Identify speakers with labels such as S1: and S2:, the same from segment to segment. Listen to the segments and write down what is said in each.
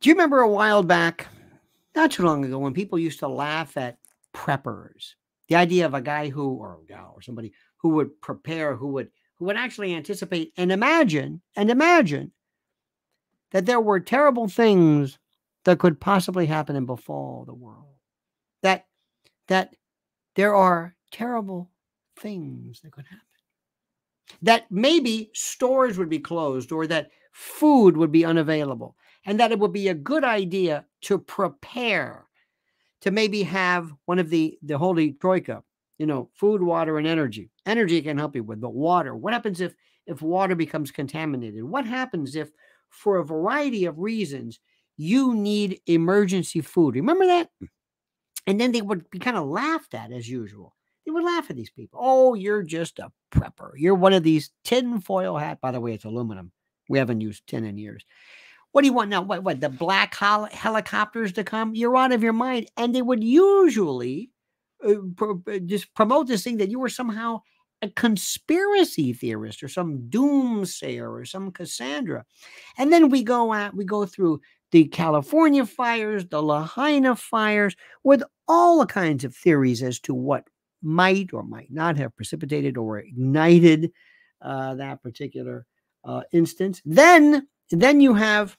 S1: Do you remember a while back, not too long ago, when people used to laugh at preppers? The idea of a guy who, or a gal, or somebody who would prepare, who would actually anticipate and imagine that there were terrible things that could possibly happen and befall the world. That there are terrible things that could happen. That maybe stores would be closed, or that food would be unavailable, and that it would be a good idea to prepare, to maybe have one of the holy troika, food, water, and energy. Energy can help you with, but water. What happens if water becomes contaminated? What happens if, for a variety of reasons, you need emergency food? Remember that? And then they would be kind of laughed at as usual. They would laugh at these people. Oh, you're just a prepper. You're one of these tinfoil hat. By the way, it's aluminum. We haven't used tin in years. What do you want now? What the black helicopters to come? You're out of your mind. And they would usually just promote this thing that you were somehow a conspiracy theorist or some doomsayer or some Cassandra. And then we go through the California fires, the Lahaina fires, with all kinds of theories as to what might or might not have precipitated or ignited that particular instance. Then you have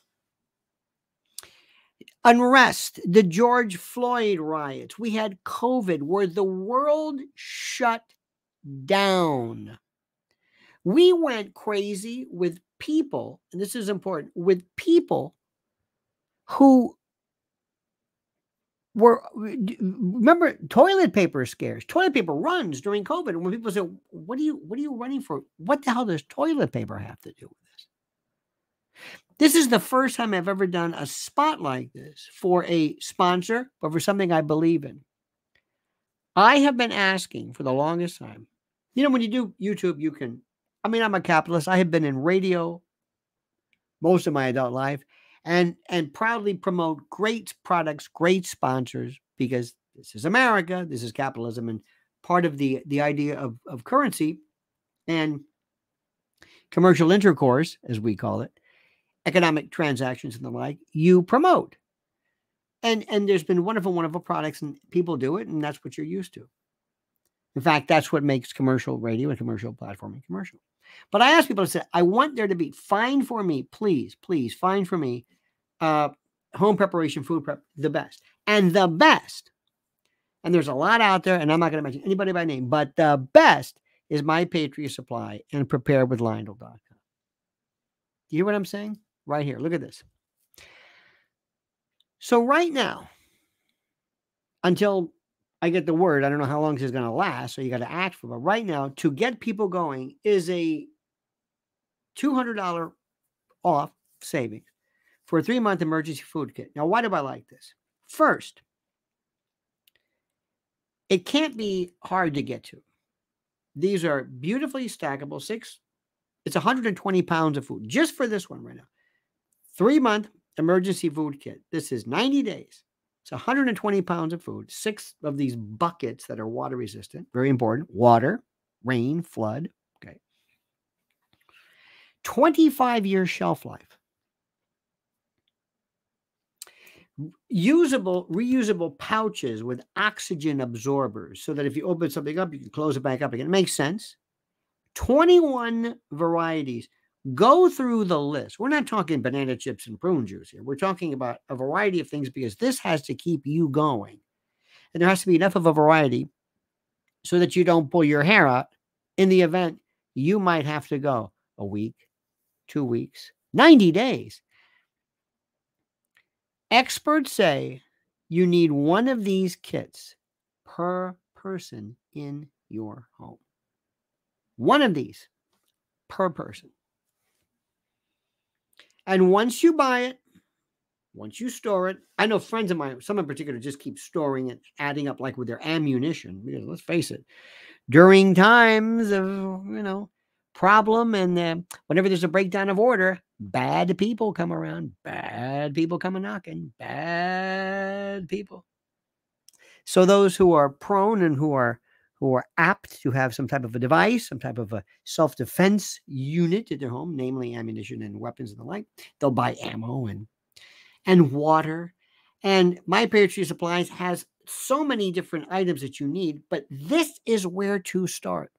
S1: unrest, the George Floyd riots. We had COVID, where the world shut down. We went crazy with people, and this is important, with people who remember toilet paper scares. Toilet paper runs during COVID. And when people say, what are you running for? What the hell does toilet paper have to do with this? This is the first time I've ever done a spot like this for a sponsor, but for something I believe in. I have been asking for the longest time. When you do YouTube, I'm a capitalist. I have been in radio most of my adult life and proudly promote great products, great sponsors, because this is America, this is capitalism, and part of the idea of currency and commercial intercourse, as we call it, economic transactions and the like, you promote. And there's been wonderful products, and people do it, and that's what you're used to. In fact, that's what makes commercial radio and commercial platforming commercial. But I ask people to say, I want there to be, find for me, please, find for me home preparation, food prep, the best. And the best, and there's a lot out there, and I'm not going to mention anybody by name, but the best is My Patriot Supply and preparewithlionel.com. Do you hear what I'm saying? Right here. Look at this. So right now, until I get the word, I don't know how long this is going to last, so you got to act for it. But right now, to get people going is a $200 off savings for a 3-month emergency food kit. Now, why do I like this? First, it can't be hard to get to. These are beautifully stackable. It's 120 pounds of food just for this one right now. 3-month emergency food kit. This is 90 days. It's 120 pounds of food, 6 of these buckets that are water resistant. Very important. Water, rain, flood. Okay. 25-year shelf life. Reusable pouches with oxygen absorbers so that if you open something up, you can close it back up again. It makes sense. 21 varieties. Go through the list. We're not talking banana chips and prune juice here. We're talking about a variety of things, because this has to keep you going. And there has to be enough of a variety so that you don't pull your hair out in the event you might have to go a week, 2 weeks, 90 days. Experts say you need one of these kits per person in your home. One of these per person. And once you buy it, once you store it, I know friends of mine, some in particular, just keep storing it, adding up like with their ammunition. Because let's face it, during times of, problem and whenever there's a breakdown of order, bad people come around, bad people come knocking, bad people. So those who are prone and who are apt to have some type of a device, some type of a self-defense unit at their home, namely ammunition and weapons and the like, they'll buy ammo and and water. And My Patriot Supplies has so many different items that you need, but this is where to start.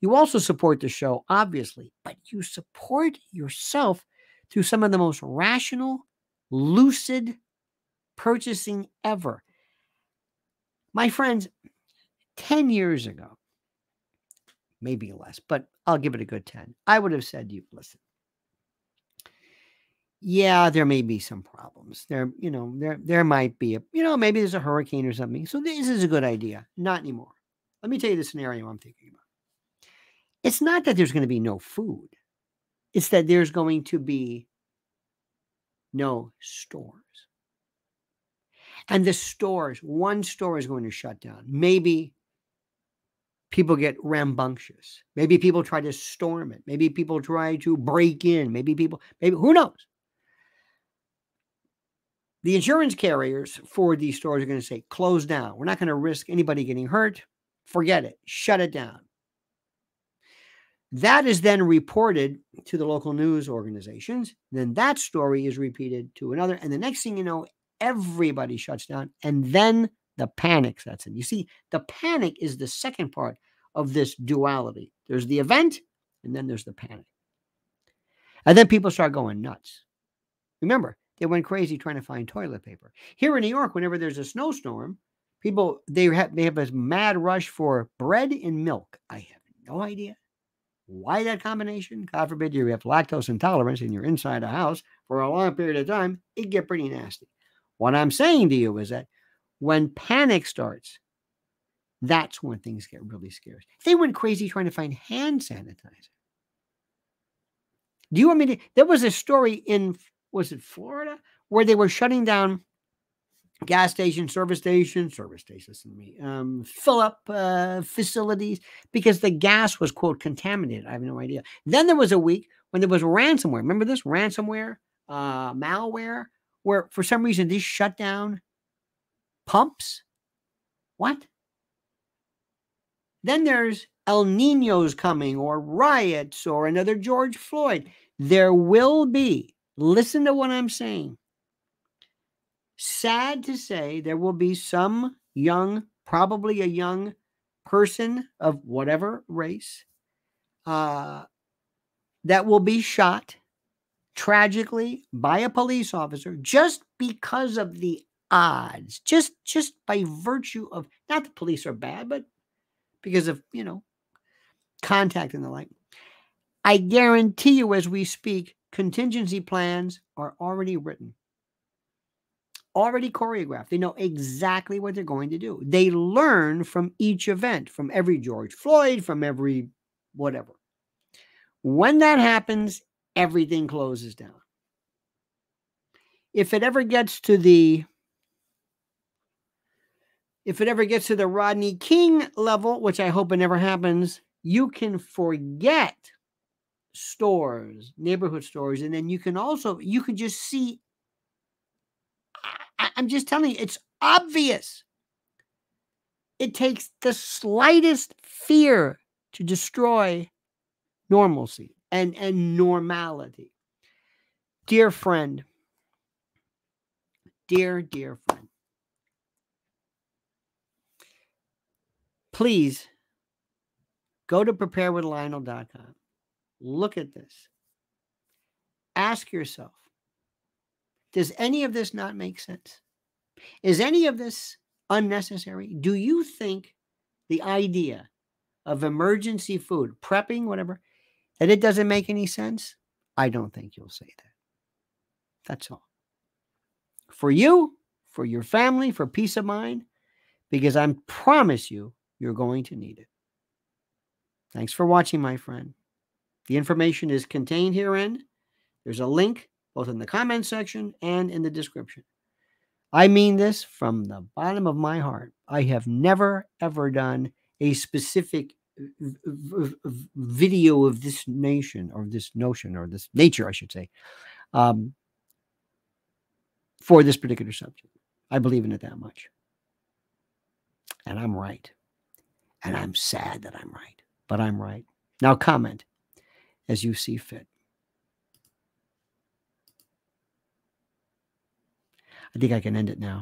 S1: You also support the show, obviously, but you support yourself through some of the most rational, lucid purchasing ever. My friends, 10 years ago, maybe less, but I'll give it a good 10. I would have said to you, listen, yeah, there may be some problems. There might be maybe there's a hurricane or something. So this is a good idea. Not anymore. Let me tell you the scenario I'm thinking about. It's not that there's going to be no food. It's that there's going to be no stores. And one store is going to shut down. Maybe people get rambunctious. Maybe people try to storm it. Maybe people try to break in. Maybe who knows? The insurance carriers for these stores are going to say, close down. We're not going to risk anybody getting hurt. Forget it. Shut it down. That is then reported to the local news organizations. Then that story is repeated to another. And the next thing you know, everybody shuts down. And then the panic sets in. You see, the panic is the second part of this duality. There's the event, and then there's the panic. And then people start going nuts. Remember, they went crazy trying to find toilet paper. Here in New York, whenever there's a snowstorm, people, they have a mad rush for bread and milk. I have no idea why that combination. God forbid you have lactose intolerance and you're inside a house for a long period of time, it get pretty nasty. What I'm saying to you is that when panic starts, that's when things get really scary. They went crazy trying to find hand sanitizer. Do you want me to? There was a story in, was it Florida, where they were shutting down gas stations, service stations, fill up facilities because the gas was, quote, contaminated. I have no idea. Then there was a week when there was ransomware. Remember this? Ransomware, malware, where for some reason they shut down pumps. What? Then there's El Nino's coming, or riots, or another George Floyd. There will be, listen to what I'm saying. Sad to say, there will be some probably a young person of whatever race, that will be shot tragically by a police officer just because of the odds, just by virtue of, not the police are bad, but because of, contact and the like. I guarantee you, as we speak, contingency plans are already written, already choreographed. They know exactly what they're going to do. They learn from each event, from every George Floyd, from every whatever. When that happens, everything closes down. If it ever gets to the Rodney King level, which I hope it never happens, you can forget stores, neighborhood stores, and then you can just see, I'm just telling you, it's obvious. It takes the slightest fear to destroy normalcy and normality. Dear friend, dear friend, please go to preparewithlionel.com. Look at this. Ask yourself, does any of this not make sense? Is any of this unnecessary? Do you think the idea of emergency food, prepping, whatever, that it doesn't make any sense? I don't think you'll say that. That's all. For you, for your family, for peace of mind, because I promise you, you're going to need it. Thanks for watching, my friend. The information is contained herein. There's a link both in the comment section and in the description. I mean this from the bottom of my heart. I have never, ever done a specific video of this nation, or this notion, or this nature, I should say, for this particular subject. I believe in it that much. And I'm right. And I'm sad that I'm right. But I'm right. Now comment as you see fit. I think I can end it now.